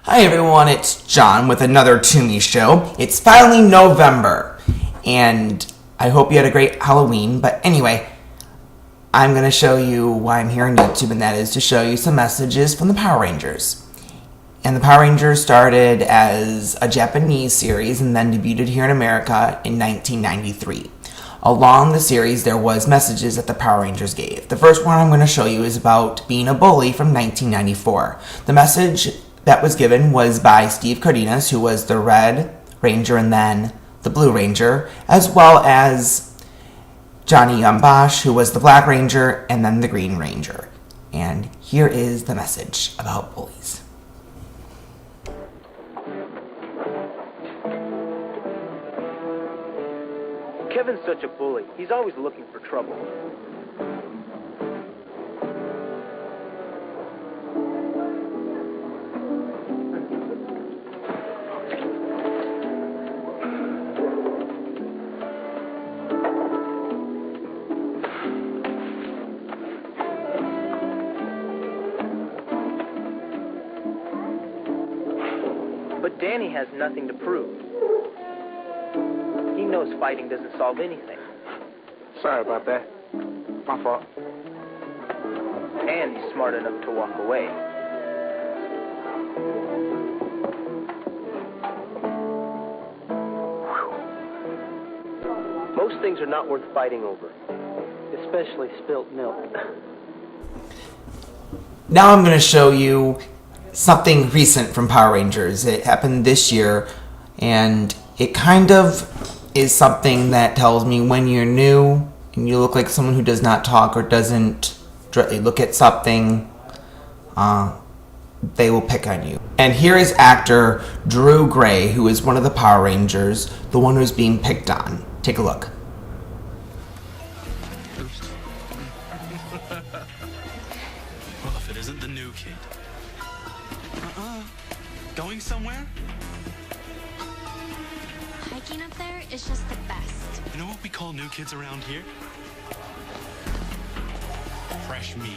Hi everyone, it's John with another Toomey show. It's finally November, and I hope you had a great Halloween. But anyway, I'm going to show you why I'm here on YouTube, and that is to show you some messages from the Power Rangers. And the Power Rangers started as a Japanese series and then debuted here in America in 1993. Along the series, there was messages that the Power Rangers gave. The first one I'm going to show you is about being a bully from 1994. The message that was given was by Steve Cardenas, who was the Red Ranger and then the Blue Ranger, as well as Johnny Bosch, who was the Black Ranger and then the Green Ranger. And here is the message about bullies. Kevin's such a bully. He's always looking for trouble. But Danny has nothing to prove. He knows fighting doesn't solve anything. Sorry about that. My fault. And he's smart enough to walk away. Most things are not worth fighting over, especially spilt milk. Now I'm going to show you something recent from Power Rangers. It happened this year, and it kind of is something that tells me when you're new and you look like someone who does not talk or doesn't directly look at something, they will pick on you. And here is actor Drew Gray, who is one of the Power Rangers, the one who's being picked on. Take a look. Well, if it isn't the new kid. Going somewhere? Hiking up there is just the best. You know what we call new kids around here? Fresh meat.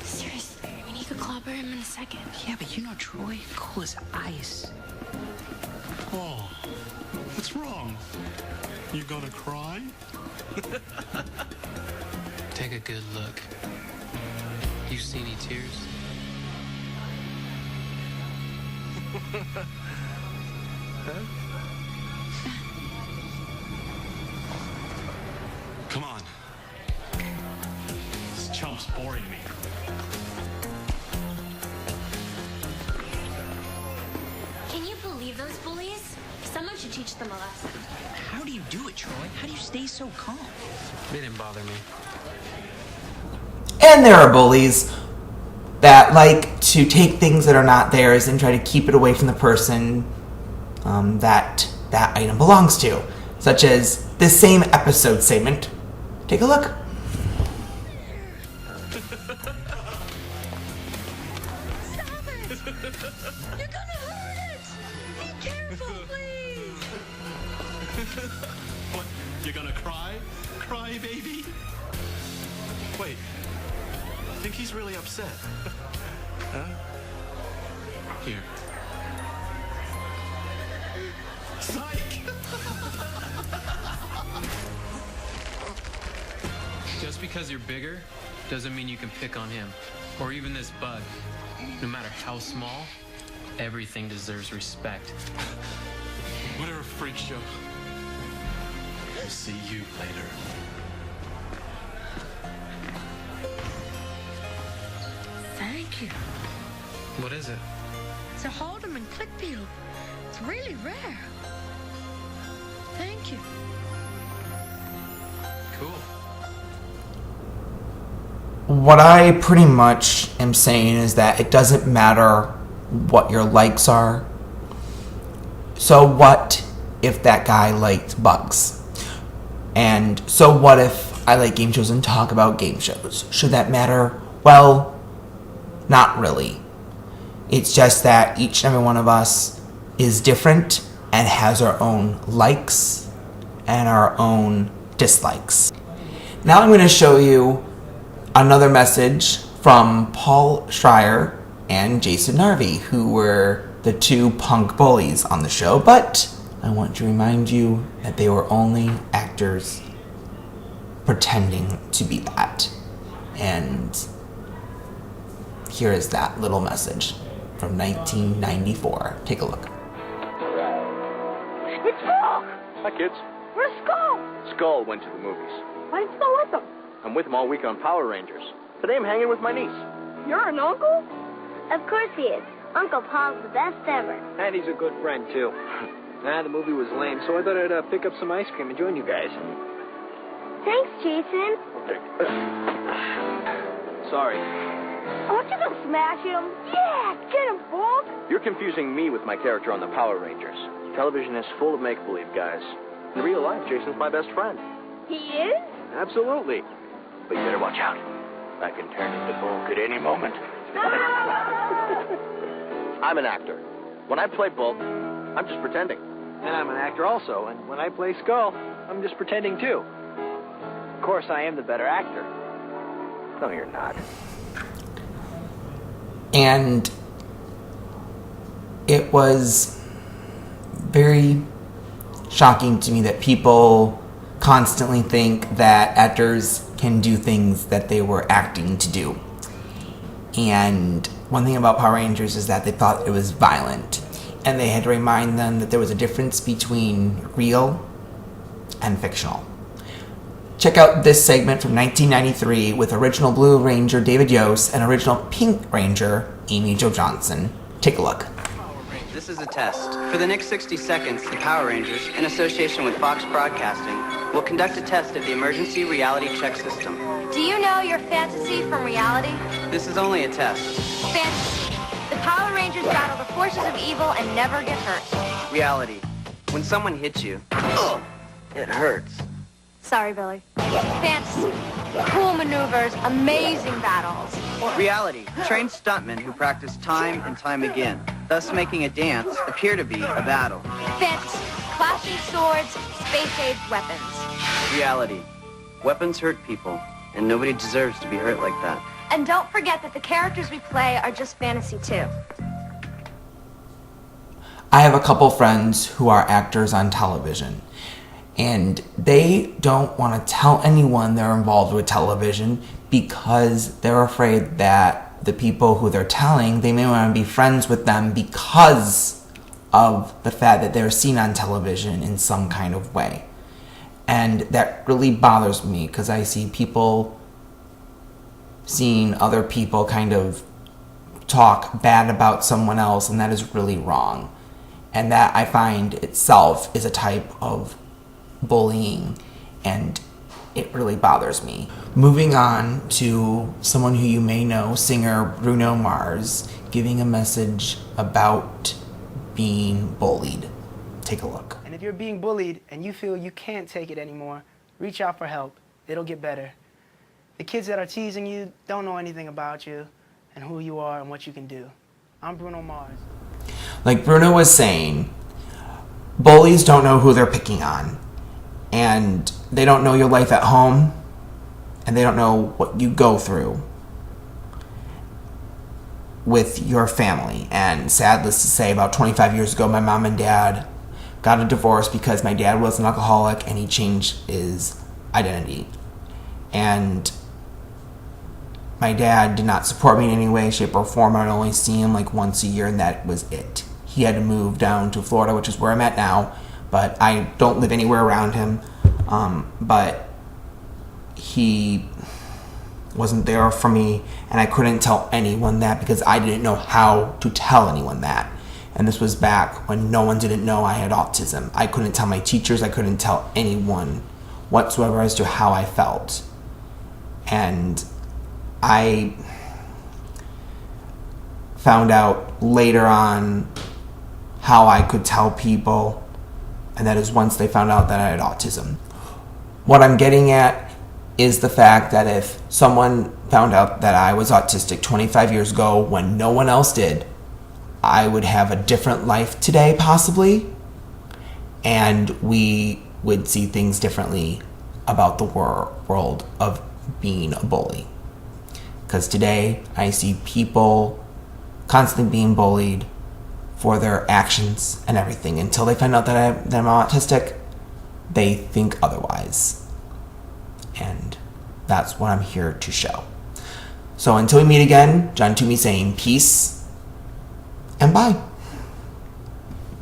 Seriously, we need to clobber him in a second. Yeah, but you know Troy, cool as ice. Oh, what's wrong? You gonna cry? Take a good look. You see any tears? Come on. This chump's boring me. Can you believe those bullies? Someone should teach them a lesson. How do you do it, Troy? How do you stay so calm? They didn't bother me. And there are bullies that like to take things that are not theirs and try to keep it away from the person that item belongs to, such as this same episode segment. Take a look. Stop it! You're gonna hurt it! Be careful, please! What? You gonna cry? Cry, baby? Wait. I think he's really upset. Huh? Here. Psych! Just because you're bigger doesn't mean you can pick on him. Or even this bug. No matter how small, everything deserves respect. Whatever, freak show. I'll see you later. Thank you. What is it? It's a Haldeman click beetle. It's really rare. Thank you. Cool. What I pretty much am saying is that it doesn't matter what your likes are. So what if that guy liked bugs? And so what if I like game shows and talk about game shows? Should that matter? Well, not really. It's just that each and every one of us is different and has our own likes and our own dislikes. Now I'm going to show you another message from Paul Schreier and Jason Narvey, who were the two punk bullies on the show, but I want to remind you that they were only actors pretending to be that. And here is that little message from 1994. Take a look. It's Falk! Hi, kids. Where's Skull? Skull went to the movies. Why you still with them? I'm with him all week on Power Rangers. Today I'm hanging with my niece. You're an uncle? Of course he is. Uncle Paul's the best ever. And he's a good friend, too. The movie was lame, so I thought I'd pick up some ice cream and join you guys. Thanks, Jason. Sorry. Aren't you gonna smash him? Yeah, get him, Falk! You're confusing me with my character on the Power Rangers. Television is full of make-believe guys. In real life, Jason's my best friend. He is? Absolutely. But you better watch out. I can turn into Bulk at any moment. I'm an actor. When I play Bulk, I'm just pretending. And I'm an actor also, and when I play Skull, I'm just pretending too. Of course, I am the better actor. No, you're not. And it was very shocking to me that people constantly think that actors can do things that they were acting to do. And one thing about Power Rangers is that they thought it was violent. And they had to remind them that there was a difference between real and fictional. Check out this segment from 1993 with original Blue Ranger David Yost and original Pink Ranger Amy Jo Johnson. Take a look. This is a test. For the next 60 seconds, the Power Rangers, in association with Fox Broadcasting, will conduct a test of the emergency reality check system. Do you know your fantasy from reality? This is only a test. Fantasy. The Power Rangers battle the forces of evil and never get hurt. Reality. When someone hits you, it hurts. Sorry, Billy. Fantasy. Cool maneuvers, amazing battles. Reality. Trained stuntmen who practice time and time again, thus making a dance appear to be a battle. Fantasy. Clashing swords, space-age weapons. Reality. Weapons hurt people, and nobody deserves to be hurt like that. And don't forget that the characters we play are just fantasy, too. I have a couple friends who are actors on television, and they don't want to tell anyone they're involved with television because they're afraid that the people who they're telling, they may want to be friends with them because of the fact that they're seen on television in some kind of way. And that really bothers me because I see people seeing other people kind of talk bad about someone else, and that is really wrong. And that, I find, itself is a type of bullying, and it really bothers me. Moving on to someone who you may know, singer Bruno Mars, giving a message about being bullied. Take a look. And if you're being bullied and you feel you can't take it anymore, reach out for help. It'll get better. The kids that are teasing you don't know anything about you and who you are and what you can do. I'm Bruno Mars. Like Bruno was saying, bullies don't know who they're picking on. And they don't know your life at home. And they don't know what you go through with your family. And sadness to say, about 25 years ago, my mom and dad got a divorce because my dad was an alcoholic and he changed his identity. And my dad did not support me in any way, shape, or form. I would only see him like once a year, and that was it. He had to move down to Florida, which is where I'm at now, but I don't live anywhere around him. But he wasn't there for me, and I couldn't tell anyone that because I didn't know how to tell anyone that. And this was back when no one didn't know I had autism. I couldn't tell my teachers, I couldn't tell anyone whatsoever as to how I felt. And I found out later on how I could tell people, and that is once they found out that I had autism. What I'm getting at is the fact that if someone found out that I was autistic 25 years ago when no one else did, I would have a different life today, possibly, and we would see things differently about the world of being a bully. Because today, I see people constantly being bullied for their actions and everything. Until they find out that I'm autistic, they think otherwise. And that's what I'm here to show. So until we meet again, John Toomey saying peace and bye.